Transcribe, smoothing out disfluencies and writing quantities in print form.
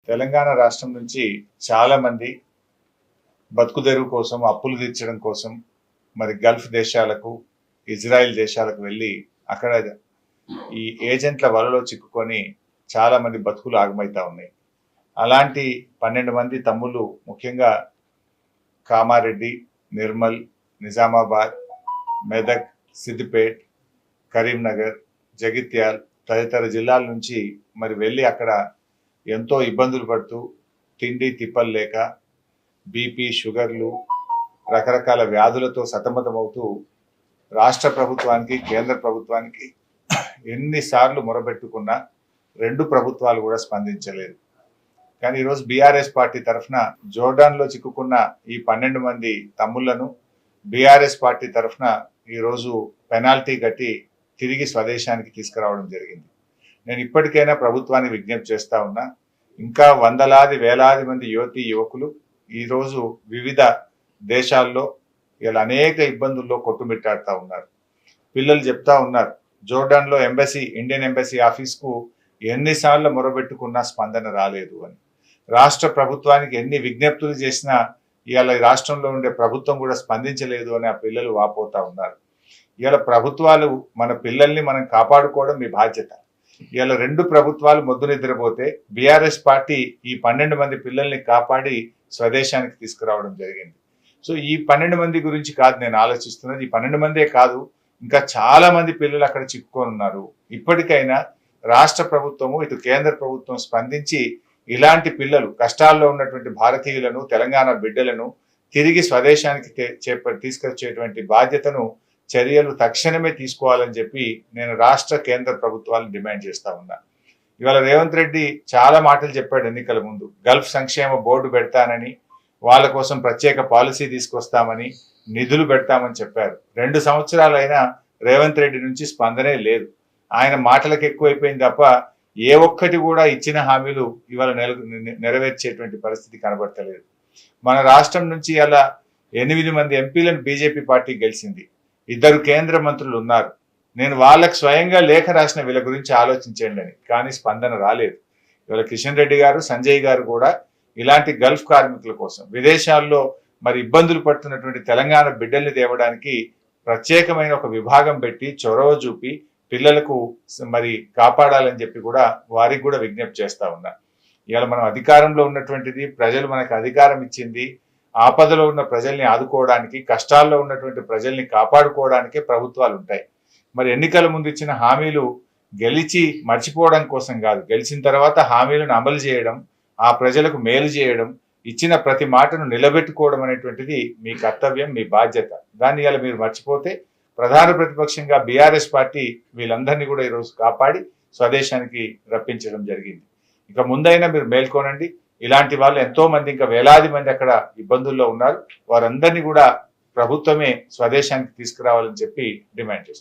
తెలంగాణ రాష్ట్రం నుంచి చాలా మంది బతుకుదెరువు కోసం, అప్పులు తీర్చడం కోసం మరి గల్ఫ్ దేశాలకు, ఇజ్రాయెల్ దేశాలకు వెళ్ళి అక్కడ ఈ ఏజెంట్ల వలలో చిక్కుకొని చాలా మంది బతుకులు ఆగమైతా ఉన్నాయి. అలాంటి 12 మంది తమ్ముళ్ళు, ముఖ్యంగా కామారెడ్డి, నిర్మల్, నిజామాబాద్, మెదక్, సిద్దిపేట్, కరీంనగర్, జగిత్యాల్ తదితర జిల్లాల నుంచి మరి వెళ్ళి అక్కడ ఎంతో ఇబ్బందులు పడుతూ, తిండి తిప్పలు లేక, బీపీ, షుగర్లు, రకరకాల వ్యాధులతో సతమతమవుతూ రాష్ట్ర ప్రభుత్వానికి, కేంద్ర ప్రభుత్వానికి ఎన్నిసార్లు మొరబెట్టుకున్నా 2 ప్రభుత్వాలు కూడా స్పందించలేదు. కానీ ఈరోజు బీఆర్ఎస్ పార్టీ తరఫున జోర్డాన్లో చిక్కుకున్న ఈ 12 మంది తమ్ముళ్లను బీఆర్ఎస్ పార్టీ తరఫున ఈరోజు పెనాల్టీ కట్టి తిరిగి స్వదేశానికి తీసుకురావడం జరిగింది. నేను ఇప్పటికైనా ప్రభుత్వాన్ని విజ్ఞప్తి చేస్తా ఉన్నా, ఇంకా వందలాది వేలాది మంది యువతీ యువకులు ఈరోజు వివిధ దేశాల్లో ఇలా అనేక ఇబ్బందుల్లో కొట్టుమిట్టాడుతూ ఉన్నారు. పిల్లలు చెప్తా ఉన్నారు, జోర్డాన్లో ఎంబసీ, ఇండియన్ ఎంబసీ ఆఫీస్కు ఎన్నిసార్లు మొరబెట్టుకున్నా స్పందన రాలేదు అని. రాష్ట్ర ప్రభుత్వానికి ఎన్ని విజ్ఞప్తులు చేసినా ఇవాళ రాష్ట్రంలో ఉండే ప్రభుత్వం కూడా స్పందించలేదు అని ఆ పిల్లలు వాపోతా ఉన్నారు. ఇవాళ ప్రభుత్వాలు, మన పిల్లల్ని మనం కాపాడుకోవడం మీ బాధ్యత. ఇవాళ 2 ప్రభుత్వాలు మొద్దు నిద్రపోతే బీఆర్ఎస్ పార్టీ ఈ 12 మంది పిల్లల్ని కాపాడి స్వదేశానికి తీసుకురావడం జరిగింది. సో ఈ 12 మంది గురించి కాదు నేను ఆలోచిస్తున్నది, ఈ 12 మందే కాదు, ఇంకా చాలా మంది పిల్లలు అక్కడ చిక్కుకొని ఉన్నారు. ఇప్పటికైనా రాష్ట్ర ప్రభుత్వము, ఇటు కేంద్ర ప్రభుత్వం స్పందించి ఇలాంటి పిల్లలు, కష్టాల్లో ఉన్నటువంటి భారతీయులను, తెలంగాణ బిడ్డలను తిరిగి స్వదేశానికి తీసుకొచ్చేటువంటి బాధ్యతను, చర్యలు తక్షణమే తీసుకోవాలని చెప్పి నేను రాష్ట్ర కేంద్ర ప్రభుత్వాలను డిమాండ్ చేస్తా ఉన్నా. ఇవాళ రేవంత్ రెడ్డి చాలా మాటలు చెప్పాడు ఎన్నికల ముందు. గల్ఫ్ సంక్షేమ బోర్డు పెడతానని, వాళ్ళ కోసం ప్రత్యేక పాలసీ తీసుకొస్తామని, నిధులు పెడతామని చెప్పారు. 2 సంవత్సరాలైనా రేవంత్ రెడ్డి నుంచి స్పందనే లేదు. ఆయన మాటలకు ఎక్కువైపోయింది తప్ప ఏ ఒక్కటి కూడా ఇచ్చిన హామీలు ఇవాళ నెరవేర్చేటువంటి పరిస్థితి కనబడతలేదు. మన రాష్ట్రం నుంచి అలా 8 మంది ఎంపీలను బీజేపీ పార్టీ గెలిచింది. 2 కేంద్ర మంత్రులు ఉన్నారు. నేను వాళ్ళకు స్వయంగా లేఖ రాసిన వీళ్ళ గురించి ఆలోచించండి అని, కానీ స్పందన రాలేదు. ఇవాళ కిషన్ రెడ్డి గారు, సంజయ్ గారు కూడా ఇలాంటి గల్ఫ్ కార్మికుల కోసం, విదేశాల్లో మరి ఇబ్బందులు పడుతున్నటువంటి తెలంగాణ బిడ్డల్ని తేవడానికి ప్రత్యేకమైన ఒక విభాగం పెట్టి చొరవ చూపి పిల్లలకు మరి కాపాడాలని చెప్పి కూడా వారికి కూడా విజ్ఞప్తి చేస్తా ఉన్నా. ఇవాళ మనం అధికారంలో ఉన్నటువంటిది, ప్రజలు మనకు అధికారం ఇచ్చింది, ఆపదలో ఉన్న ప్రజల్ని ఆదుకోవడానికి, కష్టాల్లో ఉన్నటువంటి ప్రజల్ని కాపాడుకోవడానికే ప్రభుత్వాలు ఉంటాయి. మరి ఎన్నికల ముందు ఇచ్చిన హామీలు గెలిచి మర్చిపోవడం కోసం కాదు, గెలిచిన తర్వాత హామీలను అమలు చేయడం, ఆ ప్రజలకు మేలు చేయడం, ఇచ్చిన ప్రతి మాటను నిలబెట్టుకోవడం అనేటువంటిది మీ కర్తవ్యం, మీ బాధ్యత. దాన్ని ఇలా మీరు మర్చిపోతే ప్రధాన ప్రతిపక్షంగా బీఆర్ఎస్ పార్టీ వీళ్ళందరినీ కూడా ఈరోజు కాపాడి స్వదేశానికి రప్పించడం జరిగింది. ఇక ముందైనా మీరు మేల్కోనండి. ఇలాంటి వాళ్ళు ఎంతో మంది, ఇంకా వేలాది మంది అక్కడ ఇబ్బందుల్లో ఉన్నారు. వారందరినీ కూడా ప్రభుత్వమే స్వదేశానికి తీసుకురావాలని చెప్పి డిమాండ్ చేస్తారు.